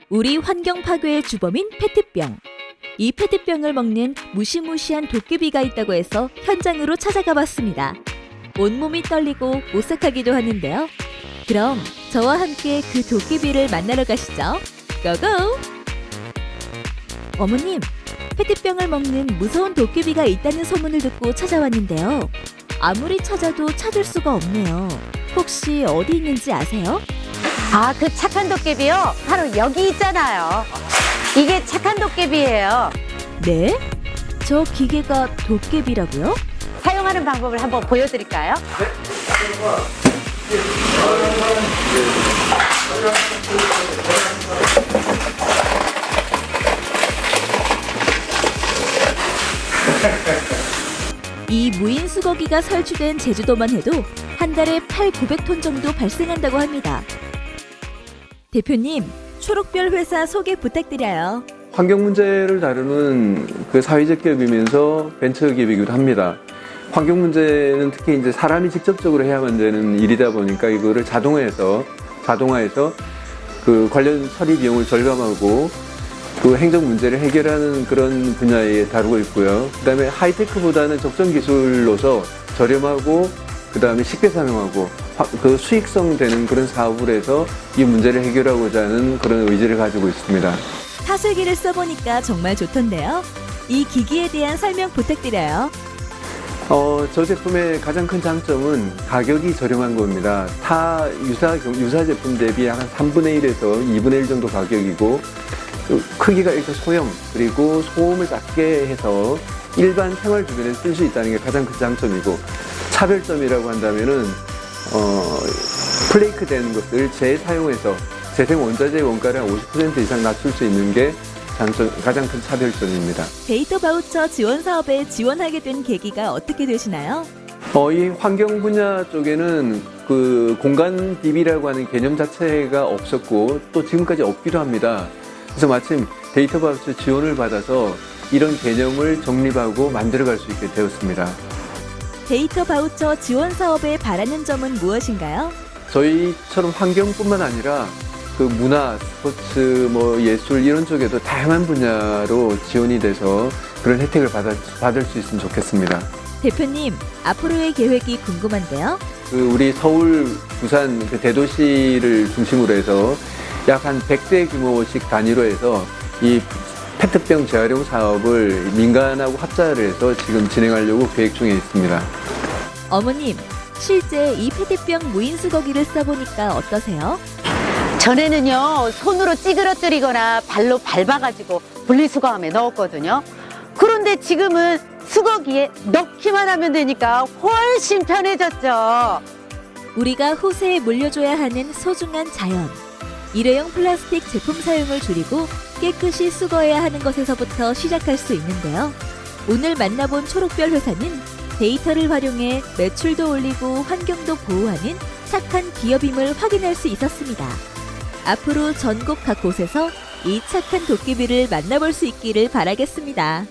우리 환경 파괴의 주범인 페트병. 이 페트병을 먹는 무시무시한 도깨비가 있다고 해서 현장으로 찾아가 봤습니다. 온몸이 떨리고 오싹하기도 하는데요. 그럼 저와 함께 그 도깨비를 만나러 가시죠. 고고! 어머님, 페트병을 먹는 무서운 도깨비가 있다는 소문을 듣고 찾아왔는데요. 아무리 찾아도 찾을 수가 없네요. 혹시 어디 있는지 아세요? 아, 그 착한 도깨비요? 바로 여기 있잖아요. 이게 착한 도깨비예요. 네? 저 기계가 도깨비라고요? 사용하는 방법을 한번 보여드릴까요? 이 무인 수거기가 설치된 제주도만 해도 한 달에 8,900톤 정도 발생한다고 합니다. 대표님, 초록별 회사 소개 부탁드려요. 환경 문제를 다루는 그 사회적 기업이면서 벤처 기업이기도 합니다. 환경 문제는 특히 이제 사람이 직접적으로 해야만 되는 일이다 보니까 이거를 자동화해서 그 관련 처리 비용을 절감하고 그 행정 문제를 해결하는 그런 분야에 다루고 있고요. 그다음에 하이테크보다는 적정 기술로서 저렴하고 그다음에 쉽게 사용하고 그 수익성 되는 그런 사업을 해서 이 문제를 해결하고자 하는 그런 의지를 가지고 있습니다. 하수기를 써보니까 정말 좋던데요. 이 기기에 대한 설명 부탁드려요. 저 제품의 가장 큰 장점은 가격이 저렴한 겁니다. 타 유사 제품 대비 한 3분의 1에서 2분의 1 정도 가격이고 크기가 일단 소형 그리고 소음을 작게 해서 일반 생활 주변에 쓸 수 있다는 게 가장 큰 장점이고 차별점이라고 한다면은 플레이크 되는 것을 재사용해서 재생 원자재 원가를 한 50% 이상 낮출 수 있는 게 가장 큰 차별점입니다. 데이터 바우처 지원 사업에 지원하게 된 계기가 어떻게 되시나요? 이 환경 분야 쪽에는 그 공간 DB라고 하는 개념 자체가 없었고 또 지금까지 없기도 합니다. 그래서 마침 데이터 바우처 지원을 받아서 이런 개념을 정립하고 만들어갈 수 있게 되었습니다. 데이터 바우처 지원 사업에 바라는 점은 무엇인가요? 저희처럼 환경뿐만 아니라 그 문화, 스포츠, 예술 이런 쪽에도 다양한 분야로 지원이 돼서 그런 혜택을 받을 수 있으면 좋겠습니다. 대표님, 앞으로의 계획이 궁금한데요. 우리 서울, 부산 그 대도시를 중심으로 해서 약 한 100대 규모씩 단위로 해서 이 페트병 재활용 사업을 민간하고 합작을 해서 지금 진행하려고 계획 중에 있습니다. 어머님, 실제 이 페트병 무인 수거기를 써보니까 어떠세요? 전에는요, 손으로 찌그러뜨리거나 발로 밟아가지고 분리수거함에 넣었거든요. 그런데 지금은 수거기에 넣기만 하면 되니까 훨씬 편해졌죠. 우리가 후세에 물려줘야 하는 소중한 자연. 일회용 플라스틱 제품 사용을 줄이고 깨끗이 수거해야 하는 것에서부터 시작할 수 있는데요. 오늘 만나본 초록별 회사는 데이터를 활용해 매출도 올리고 환경도 보호하는 착한 기업임을 확인할 수 있었습니다. 앞으로 전국 각 곳에서 이 착한 도깨비를 만나볼 수 있기를 바라겠습니다.